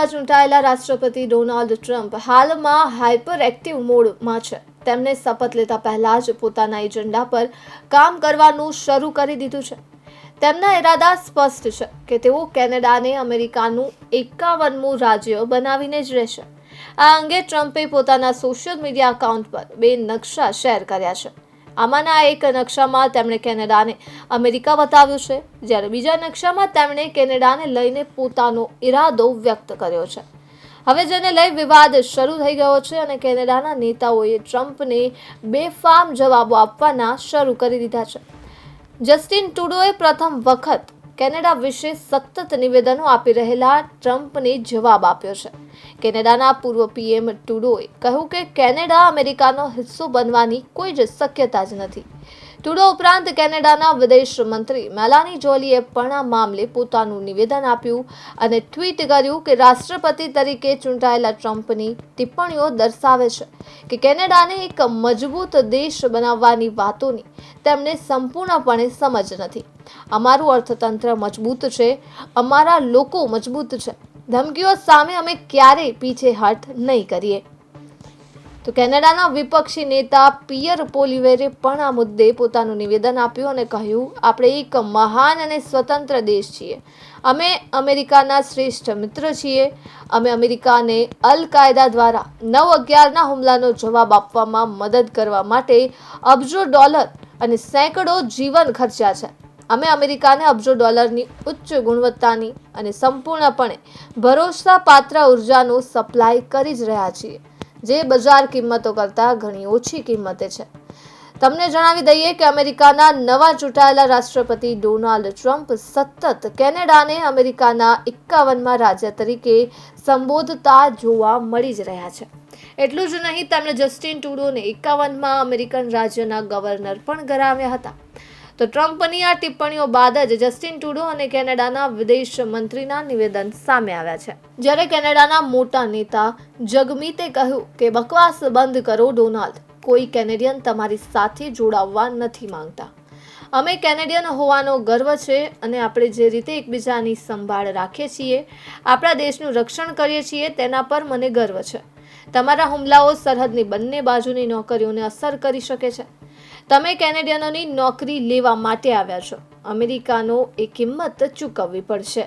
નવા ચૂંટાયેલા રાષ્ટ્રપતિ ડોનાલ્ડ ટ્રમ્પ હાલમાં હાઇપર એક્ટિવ મોડમાં છે. તેમણે શપથ લેતા પહેલા જ પોતાના એજન્ડા પર કામ કરવાનું શરૂ કરી દીધું છે. તેમના ઇરાદા સ્પષ્ટ છે કે તેઓ કેનેડાને અમેરિકાનું 51મું રાજ્ય બનાવીને જ રહેશે. આ અંગે ટ્રમ્પે પોતાના સોશિયલ મીડિયા એકાઉન્ટ પર 2 નકશા શેર કર્યા છે. આમાંના એક નકશામાં તેમણે કેનેડાને અમેરિકા બતાવ્યું છે, જ્યારે બીજા નકશામાં તેમણે કેનેડાને લઈને પોતાનો ઇરાદો વ્યક્ત કર્યો છે. હવે જેને લઈ વિવાદ શરૂ થઈ ગયો છે અને કેનેડાના નેતાઓએ ટ્રમ્પને બેફામ જવાબો આપવાના શરૂ કરી દીધા છે. જસ્ટિન ટ્રુડોએ પ્રથમ વખત કેનેડા વિશે સતત નિવેદનો આપી રહેલા ટ્રમ્પને જવાબ આપ્યો છે. કેનેડાના પૂર્વ પીએમ ટ્રુડોએ કહ્યું કે કેનેડા અમેરિકાનો હિસ્સો બનવાની કોઈ જ શક્યતા જ નથી. ટ્રુડો ઉપરાંત કેનેડાના વિદેશ મંત્રી મેલાની જોલીએ પણ આ મામલે પોતાનું નિવેદન આપ્યું અને ટ્વીટ કર્યું કે રાષ્ટ્રપતિ તરીકે ચૂંટાયેલા ટ્રમ્પની ટિપ્પણીઓ દર્શાવે છે કે કેનેડાને એક મજબૂત દેશ બનાવવાની વાતોની તેમને સંપૂર્ણપણે સમજ નથી. અમારું અર્થતંત્ર મજબૂત છે, અમારા લોકો મજબૂત છે. ધમકીઓ સામે અમે ક્યારેય પીછેહઠ નહીં કરીએ. તો કેનેડાના વિપક્ષી નેતા પિયર પોલિવેરે પણ આ મુદ્દે પોતાનું નિવેદન આપ્યું અને કહ્યું, આપણે એક મહાન અને સ્વતંત્ર દેશ છીએ. અમે અમેરિકાના શ્રેષ્ઠ મિત્ર છીએ. અમે અમેરિકાને અલ કાયદા દ્વારા 9/11ના હુમલાનો જવાબ આપવામાં મદદ કરવા માટે અબજો ડોલર અને સેંકડો જીવન ખર્ચ્યા છે. અમે અમેરિકાને અબજો ડોલરની ઉચ્ચ ગુણવત્તાની અને સંપૂર્ણપણે ભરોસાપાત્ર ઉર્જાનો સપ્લાય કરી જ રહ્યા છીએ, જે બજાર કિંમતો કરતાં ઘણી ઓછી કિંમતે છે. તમને જણાવી દઈએ કે અમેરિકાના નવા ચૂંટાયેલા રાષ્ટ્રપતિ ડોનાલ્ડ ટ્રમ્પ સતત કેનેડાને અમેરિકાના 51મા રાજ્ય તરીકે સંબોધતા જોવા મળી જ રહ્યા છે. એટલું જ નહીં, તેમણે જસ્ટિન ટ્રુડોને 51મા અમેરિકન રાજ્યના ગવર્નર પણ કરાવ્યા હતા. તો ટ્રમ્પની આ ટિપ્પણીઓ બાદ જ જસ્ટિન ટ્રુડો અને કેનેડાના વિદેશ મંત્રીના નિવેદન સામે આવ્યા છે. જ્યારે કેનેડાના મોટા નેતા જગમીતે કહ્યું કે બકવાસ બંધ કરો ડોનાલ્ડ, કોઈ કેનેડિયન તમારી સાથે જોડાવવા નથી માંગતા. અમે કેનેડિયન હોવાનો ગર્વ છે અને આપણે જે રીતે એકબીજાની સંભાળ રાખીએ છીએ, આપણા દેશનું રક્ષણ કરીએ છીએ, તેના પર મને ગર્વ છે. તમારા હુમલાઓ સરહદની બંને બાજુની નોકરીઓને અસર કરી શકે છે. તમે કેનેડિયનોની નોકરી લેવા માટે આવ્યા છો. અમેરિકાનો એ કિંમત ચૂકવવી પડશે.